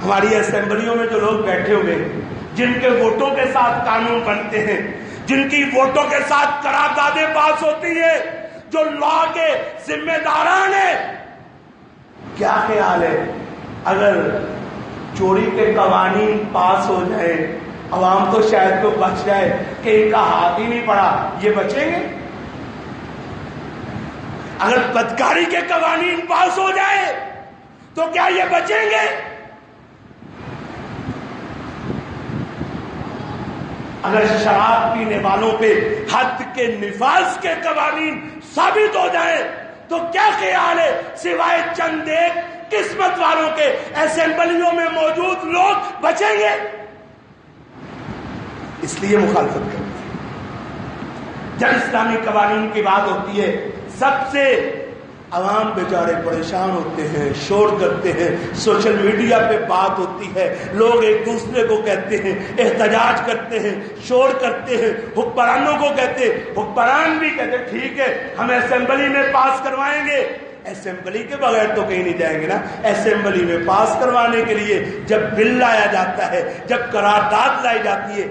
ہماری اسمبلیوں میں جو لوگ بیٹھے ہوئے ہیں، جن کے ووٹوں کے ساتھ قانون بنتے ہیں، جن کی ووٹوں کے ساتھ قراردادیں پاس ہوتی ہیں، جو لا کے ذمہ داران ہیں، کیا خیال ہے اگر چوری کے قوانین پاس ہو جائیں، عوام تو شاید کو بچ جائے کہ ان کا ہاتھ ہی نہیں پڑا، یہ بچیں گے؟ اگر بدکاری کے قوانین پاس ہو جائے تو کیا یہ بچیں گے؟ اگر شراب پینے والوں پہ حد کے نفاذ کے قوانین ثابت ہو جائے تو کیا خیال ہے سوائے چند ایک قسمت والوں کے اسمبلیوں میں موجود لوگ بچیں گے؟ اس لیے مخالفت کرتے ہیں۔ جب اسلامی قوانین کی بات ہوتی ہے سب سے عوام بیچارے پریشان ہوتے ہیں، شور کرتے ہیں، سوشل میڈیا پہ بات ہوتی ہے، لوگ ایک دوسرے کو کہتے ہیں، احتجاج کرتے ہیں، شور کرتے ہیں، حکمرانوں کو کہتے ہیں، حکمران بھی کہتے ہیں ٹھیک ہے ہم اسمبلی میں پاس کروائیں گے۔ اسمبلی کے بغیر تو کہیں نہیں جائیں گے نا، اسمبلی میں پاس کروانے کے لیے جب بل لایا جاتا ہے، جب قرارداد لائی جاتی ہے،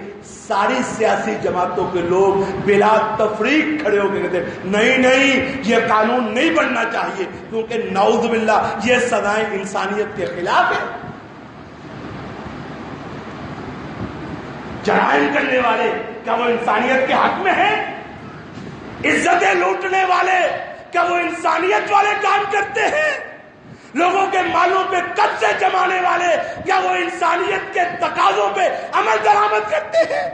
ساری سیاسی جماعتوں کے لوگ بلا تفریق کھڑے ہو کے کہتے ہیں نہیں نہیں یہ قانون نہیں بننا چاہیے، کیونکہ نعوذ باللہ یہ سزائیں انسانیت کے خلاف ہے۔ جرائم کرنے والے کیا وہ انسانیت کے حق میں ہیں؟ عزتیں لوٹنے والے کیا وہ انسانیت والے کام کرتے ہیں؟ لوگوں کے مالوں پہ قبضے جمانے والے کیا وہ انسانیت کے تقاضوں پہ عمل درآمد کرتے ہیں؟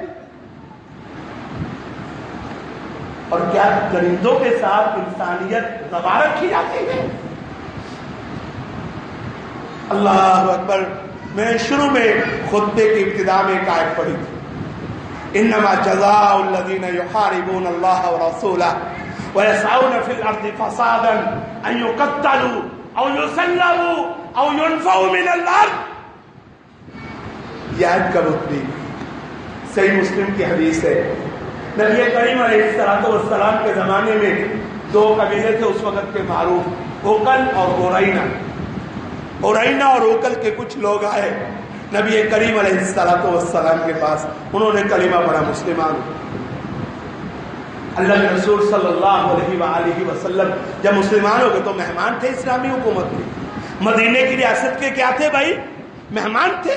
اور کیا درندوں کے ساتھ انسانیت روا رکھی جاتی ہے؟ اللہ اکبر. میں شروع میں خطبے کی ابتدا میں ایک آیت پڑھی تھی، انما جزاء الذین یحاربون اللہ ورسولہ ویسعون فی الارض فسادا ان یقتلوا او یسلبوا او ينفوا من الارض. یہ آیت کب اتری؟ صحیح مسلم کی حدیث ہے. نبی کریم علیہ السلام کے زمانے میں دو قبیلے تھے اس وقت کے معروف، اوکل اور اورئینہ. اورئینہ اور اوکل کے کچھ لوگ آئے نبی کریم علیہ السلام کے پاس. انہوں نے کلمہ پڑھا، مسلمان. اللہ کے رسول صلی اللہ علیہ وآلہ وسلم جب مسلمان ہو گئے تو مہمان تھے اسلامی حکومت میں. مدینے کی ریاست کے کیا تھے بھائی؟ مہمان تھے.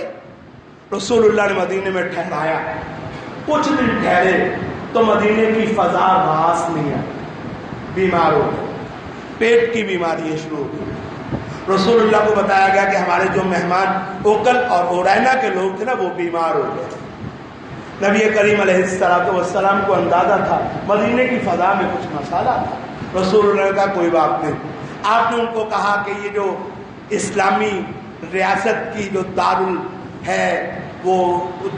رسول اللہ نے مدینے میں ٹھہرایا. کچھ دن ٹھہرے تو مدینے کی فضا باس نہیں آئی، بیمار ہو گئے، پیٹ کی بیماری شروع ہو گئی. رسول اللہ کو بتایا گیا کہ ہمارے جو مہمان اوکل اور اورئینہ کے لوگ تھے نا وہ بیمار ہو گئے. نبی کریم علیہ السلام کو اندازہ تھا مدینے کی فضا میں کچھ مسئلہ تھا. رسول اللہ نے کہا کوئی بات نہیں. آپ نے ان کو کہا کہ یہ جو اسلامی ریاست کی جو دارال ہے وہ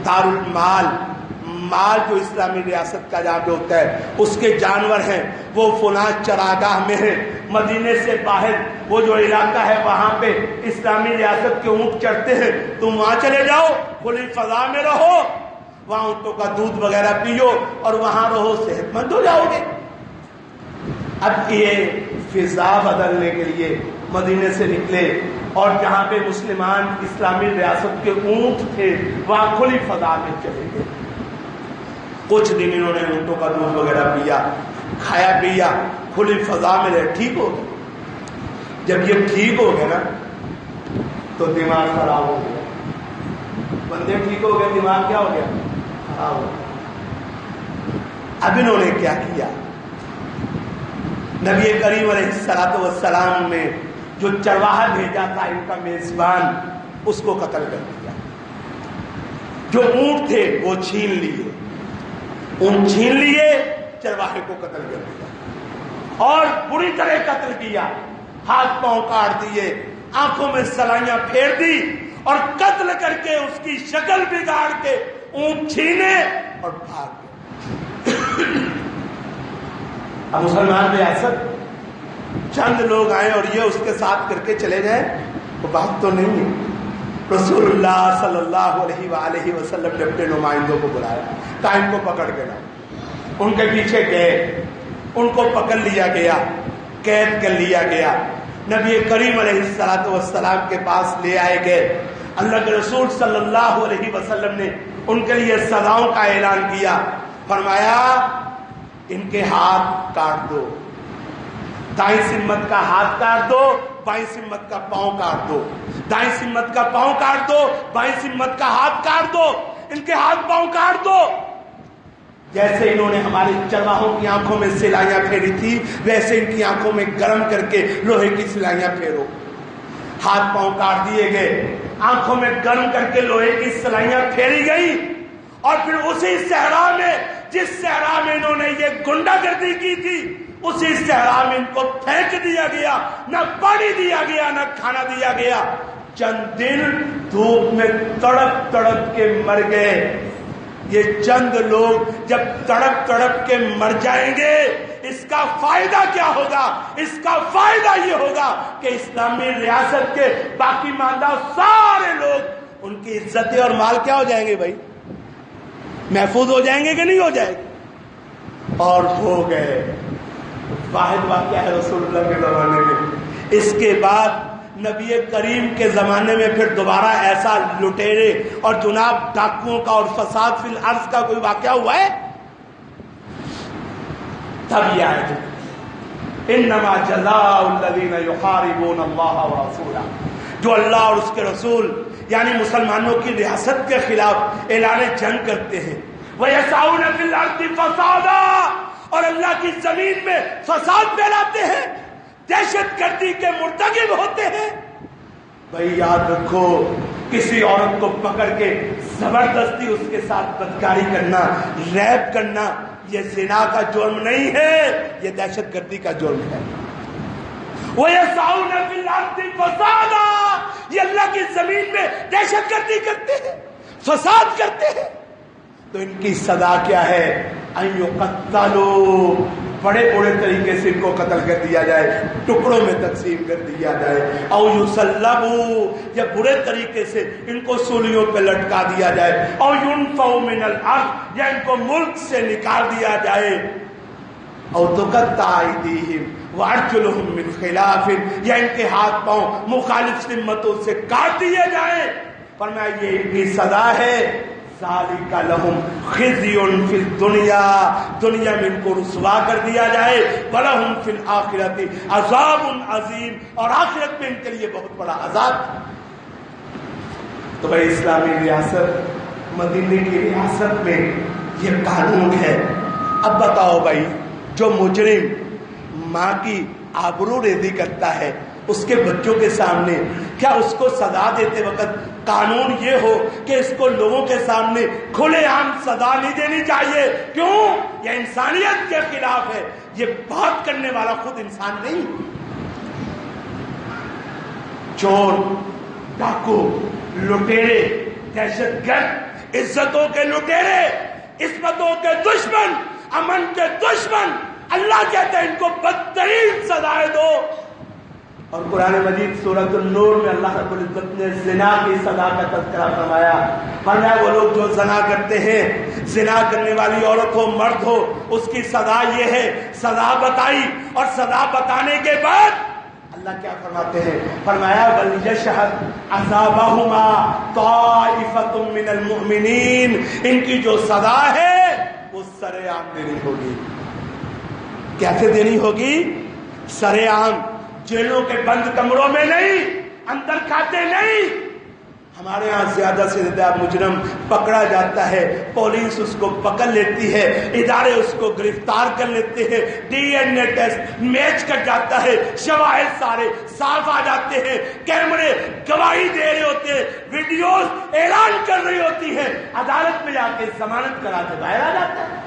دارالمال، مال جو اسلامی ریاست کا جہاں پہ ہوتا ہے اس کے جانور ہیں وہ فلاں چراگاہ میں ہیں. مدینے سے باہر وہ جو علاقہ ہے وہاں پہ اسلامی ریاست کے اونٹ چڑھتے ہیں، تم وہاں چلے جاؤ، کھلی فضا میں رہو، وہاں اونٹوں کا دودھ وغیرہ پیو اور وہاں رہو، صحت مند ہو جاؤ گے. اب یہ فضا بدلنے کے لیے مدینے سے نکلے اور جہاں پہ مسلمان اسلامی ریاست کے اونٹ تھے وہاں کھلی فضا میں چلے گئے. کچھ دن انہوں نے اونٹوں کا دودھ وغیرہ پیا، کھایا پیا، کھلی فضا میں رہے، ٹھیک ہو گئے. جب یہ ٹھیک ہو گئے نا تو دماغ خراب ہو گیا. بندے ٹھیک ہو گئے، دماغ کیا ہو گیا؟ خراب ہو گیا. اب انہوں نے کیا کیا؟ نبی کریم علیہ السلام نے جو چرواہا بھیجا تھا ان کا میزبان، اس کو قتل کر دیا. جو اونٹ تھے وہ چھین لیے، اونٹ چھین لیے، چرواہے کو قتل کر دیا اور بری طرح قتل کیا. ہاتھ پاؤں کاٹ دیے، آنکھوں میں سلائیاں پھیر دی اور قتل کر کے اس کی شکل بگاڑ کے اونٹ چھینے اور بھاگ گئے. اب مسلمان ریاست چند لوگ آئے اور یہ اس کے ساتھ کر کے چلے جائیں، وہ بات تو نہیں ہے. رسول اللہ صلی اللہ علیہ وآلہ وسلم نے اپنے نمائندوں کو بلایا، کہا ان کو پکڑ کے لاؤ. ان کے پیچھے گئے، ان کو پکڑ لیا گیا، قید کر لیا گیا. نبی کریم علیہ السلام کے پاس لے آئے گئے. اللہ کے رسول صلی اللہ علیہ وسلم نے ان کے لیے سزاؤں کا اعلان کیا. فرمایا ان کے ہاتھ کاٹ دو، دائیں سمت کا ہاتھ کاٹ دو، بائیں سمت کا پاؤں کاٹ دو، دائیں سمت کا پاؤں کاٹ دو، بائیں سمت کا ہاتھ کاٹ دو. ان کے ہاتھ پاؤں کاٹ دو. جیسے انہوں نے ہمارے چرواہوں کی آنکھوں میں سلائیاں پھیری تھی ویسے ان کی آنکھوں میں گرم کر کے لوہے کی سلائیاں پھیرو. ہاتھ پاؤں کاٹ دیے گئے، آنکھوں میں گرم کر کے لوہے کی سلائیاں پھیری گئی. اور پھر اسی صحرا میں، جس صحرا میں انہوں نے یہ گنڈا گردی کی تھی، اسی صحرا میں ان کو پھینک دیا گیا. نہ پانی دیا گیا، نہ کھانا دیا گیا. چند دن دھوپ میں تڑپ تڑپ کے مر گئے. یہ چند لوگ جب تڑپ تڑپ کے مر جائیں گے اس کا فائدہ کیا ہوگا؟ اس کا فائدہ یہ ہوگا کہ اسلامی ریاست کے باقی ماندہ سارے لوگ، ان کی عزتیں اور مال کیا ہو جائیں گے بھائی؟ محفوظ ہو جائیں گے کہ نہیں ہو جائے گے؟ اور ہو گئے. واحد واقعہ ہے رسول اللہ کے زمانے میں. اس کے بعد نبی کریم کے زمانے میں پھر دوبارہ ایسا لٹیرے اور جناب ڈاکوؤں کا اور فساد فی الارض کا کوئی واقعہ ہوا ہے؟ تب یہ آیت انما جزاء الذین یحاربون اللہ ورسولہ، جو اللہ اور اس کے رسول یعنی مسلمانوں کی ریاست کے خلاف اعلان جنگ کرتے ہیں، وَيَسْعَوْنَ فِي الْأَرْضِ فَسَادًا، اور اللہ کی زمین میں فساد پھیلاتے ہیں، دہشت گردی کے مرتکب ہوتے ہیں۔ بھائی یاد رکھو، کسی عورت کو پکڑ کے زبردستی اس کے ساتھ بدکاری کرنا، ریپ کرنا، یہ زنا کا جرم نہیں ہے، یہ دہشت گردی کا جرم ہے۔ وَيَسْعَوْنَ فِي الْأَرْضِ فَسَادًا، یہ اللہ کی زمین میں دہشت گردی کرتے ہیں، فساد کرتے ہیں۔ تو ان کی سزا کیا ہے؟ أَن يُقَتَّلُوا، بڑے بڑے طریقے سے ان کو قتل کر دیا جائے، ٹکڑوں میں تقسیم کر دیا جائے۔ او یصلبوا، یا برے طریقے سے ان کو سولیوں پہ لٹکا دیا جائے۔ او ينفوا من الارض، یا ان کو ملک سے نکال دیا جائے۔ او تقطع ایدیہم وارجلہم من خلاف، یا ان کے ہاتھ پاؤں مخالف سمتوں سے کاٹ دیے جائیں۔ فرمایا یہ ان کی سزا ہے۔ ذالک لہم خزی فی الدنیا، دنیا میں ان کو رسوا کر دیا جائے۔ ولہم فی الآخرۃ عذاب عظیم، اور آخرت میں ان کے لیے بہت بڑا عذاب۔ تو بھائی اسلامی ریاست، مدینے کی ریاست میں یہ قانون ہے۔ اب بتاؤ بھائی، جو مجرم ماں کی آبرو ریزی کرتا ہے اس کے بچوں کے سامنے، کیا اس کو سزا دیتے وقت قانون یہ ہو کہ اس کو لوگوں کے سامنے کھلے عام سزا نہیں دینی چاہیے؟ کیوں؟ یہ انسانیت کے خلاف ہے۔ یہ بات کرنے والا خود انسان نہیں۔ چور، ڈاکو، لٹیرے، دہشت گرد، عزتوں کے لٹیرے، عصمتوں کے دشمن، امن کے دشمن، اللہ کہتے ہیں ان کو بدترین سزائیں دو۔ اور قرآن مجید سورۃ النور میں اللہ رب العزت نے زنا کی سزا کا تذکرہ فرمایا۔ فرمایا وہ لوگ جو زنا کرتے ہیں، زنا کرنے والی عورت ہو مرد ہو، اس کی سزا یہ ہے۔ سزا بتائی، اور سزا بتانے کے بعد اللہ کیا فرماتے ہیں؟ فرمایا وَلْيَشْهَدْ عَذَابَهُمَا طَائِفَةٌ مِّنَ الْمُؤْمِنِينَ، ان کی جو سزا ہے وہ سر عام دینی ہوگی۔ کیسے دینی ہوگی؟ سر عام، جیلوں کے بند کمروں میں نہیں، اندر کھاتے نہیں۔ ہمارے ہاں زیادہ سے زیادہ مجرم پکڑا جاتا ہے، پولیس اس کو پکڑ لیتی ہے، ادارے اس کو گرفتار کر لیتے ہیں، DNA ٹیسٹ میچ کر جاتا ہے، شواہد سارے صاف آ جاتے ہیں، کیمرے گواہی دے رہے ہوتے ہیں، ویڈیوز اعلان کر رہی ہوتی ہے، عدالت میں جا کے ضمانت کرا کے باہر آ جاتا ہے۔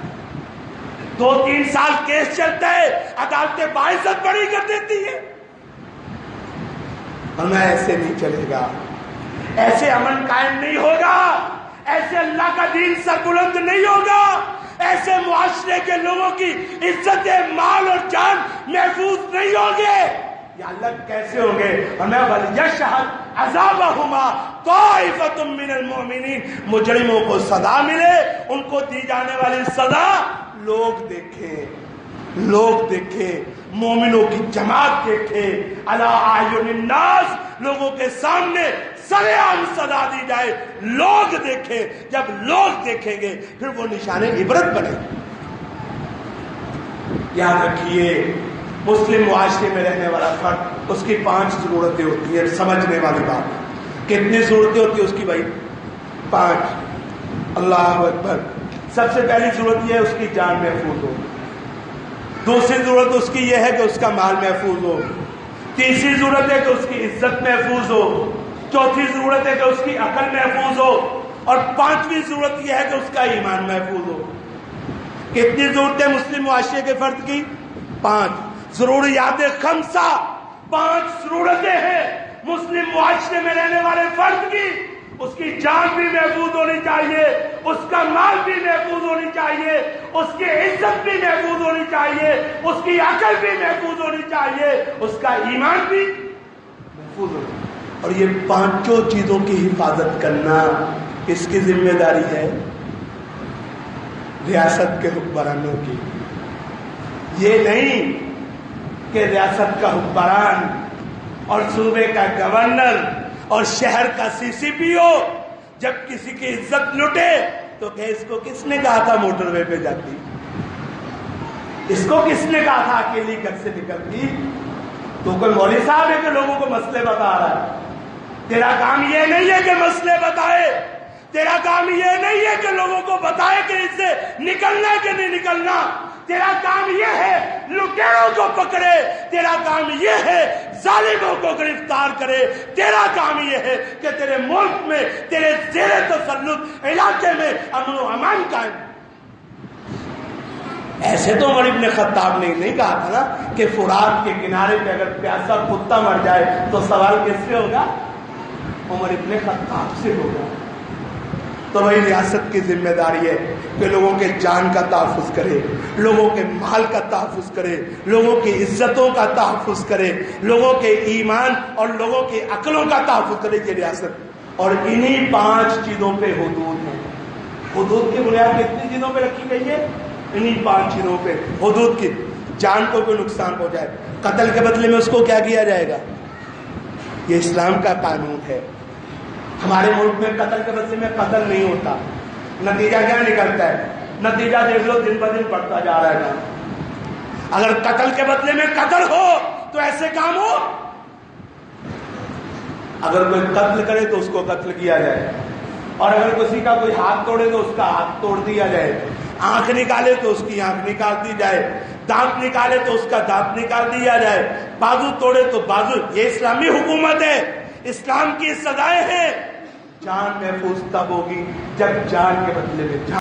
2-3 سال کیس چلتا ہے، عدالتیں باعزت بری کر دیتی ہے۔ ہمیں ایسے نہیں چلے گا، ایسے امن قائم نہیں ہوگا، ایسے اللہ کا دین سربلند نہیں ہوگا، ایسے معاشرے کے لوگوں کی عزت مال اور جان محفوظ نہیں ہوگے۔ یا اللہ کیسے ہوں گے؟ ہمیں وَلْيَشْهَدْ عَذَابَهُمَا طَائِفَةٌ مِّنَ الْمُؤْمِنِينَ، مجرموں کو سزا ملے، ان کو دی جانے والی سزا لوگ دیکھیں، لوگ دیکھیں، مومنوں کی جماعت دیکھے، علی اعین الناس، لوگوں کے سامنے سر عام سزا دی جائے، لوگ دیکھیں۔ جب لوگ دیکھیں گے پھر وہ نشان عبرت بنے۔ یاد رکھیے، مسلم معاشرے میں رہنے والا فرد، اس کی 5 ضرورتیں ہوتی ہیں۔ سمجھنے والی بات، کتنی ضرورتیں ہوتی ہیں اس کی؟ بھائی 5۔ اللہ اکبر۔ سب سے پہلی ضرورت یہ ہے اس کی جان محفوظ ہو، دوسری ضرورت اس کی یہ ہے کہ اس کا مال محفوظ ہو، تیسری ضرورت ہے کہ اس کی عزت محفوظ ہو، چوتھی ضرورت ہے کہ اس کی عقل محفوظ ہو، اور 5ویں ضرورت یہ ہے کہ اس کا ایمان محفوظ ہو۔ کتنی ضرورتیں مسلم معاشرے کے فرد کی؟ 5 ضروریات خمسہ، 5 ضرورتیں ہیں مسلم معاشرے میں رہنے والے فرد کی۔ اس کی جان بھی محفوظ ہونی چاہیے، اس کا مال بھی محفوظ ہونی چاہیے، اس کی عزت بھی محفوظ ہونی چاہیے، اس کی عقل بھی محفوظ ہونی چاہیے، اس کا ایمان بھی محفوظ ہونی چاہیے۔ اور یہ 5 چیزوں کی حفاظت کرنا اس کی ذمہ داری ہے ریاست کے حکمرانوں کی۔ یہ نہیں کہ ریاست کا حکمران اور صوبے کا گورنر اور شہر کا CCPO جب کسی کی عزت لٹے تو کہ اس کو کس نے کہا تھا موٹر وے پہ جاتی، اس کو کس نے کہا تھا اکیلی گھر سے نکلتی؟ تو کوئی مولوی صاحب ہے کہ لوگوں کو مسئلے بتا رہا ہے؟ تیرا کام یہ نہیں ہے کہ مسئلے بتائے، تیرا کام یہ نہیں ہے کہ لوگوں کو بتائے کہ اس سے نکلنا ہے کہ نہیں نکلنا، تیرا کام یہ ہے لٹیروں کو پکڑے، تیرا کام یہ ہے ظالموں کو گرفتار کرے، تیرا کام یہ ہے کہ تیرے ملک میں، تیرے زیر تسلط علاقے میں امن و امان قائم۔ ایسے تو عمر ابن خطاب نے نہیں کہا تھا نا کہ فرات کے کنارے پہ اگر پیاسا کتا مر جائے تو سوال کس سے ہوگا؟ عمر ابن خطاب سے ہوگا۔ تو وہی ریاست کی ذمہ داری ہے کہ لوگوں کے جان کا تحفظ کرے، لوگوں کے مال کا تحفظ کرے، لوگوں کی عزتوں کا تحفظ کرے، لوگوں کے ایمان اور لوگوں کی عقلوں کا تحفظ کرے یہ ریاست۔ اور انہی 5 چیزوں پہ حدود ہیں۔ حدود کی بنیاد کتنی چیزوں پہ رکھی گئی ہے؟ انہی 5 چیزوں پہ حدود کی۔ جان کو کوئی نقصان پہنچائے، قتل کے بدلے میں اس کو کیا کیا جائے گا؟ یہ اسلام کا قانون ہے۔ ہمارے ملک میں قتل کے بدلے میں قتل نہیں ہوتا۔ نتیجہ کیا نکلتا ہے؟ نتیجہ دیکھ لو، دن بدن بڑھتا جا رہا ہے۔ اگر قتل کے بدلے میں قتل ہو تو ایسے کام ہو، اگر کوئی قتل کرے تو اس کو قتل کیا جائے، اور اگر کسی کا کوئی ہاتھ توڑے تو اس کا ہاتھ توڑ دیا جائے، آنکھ نکالے تو اس کی آنکھ نکال دی جائے، دانت نکالے تو اس کا دانت نکال دیا جائے، بازو توڑے تو بازو۔ یہ اسلامی حکومت ہے، اسلام کی سزائیں ہیں۔ جان محفوظ تب ہوگی جب جان کے بدلے میں جان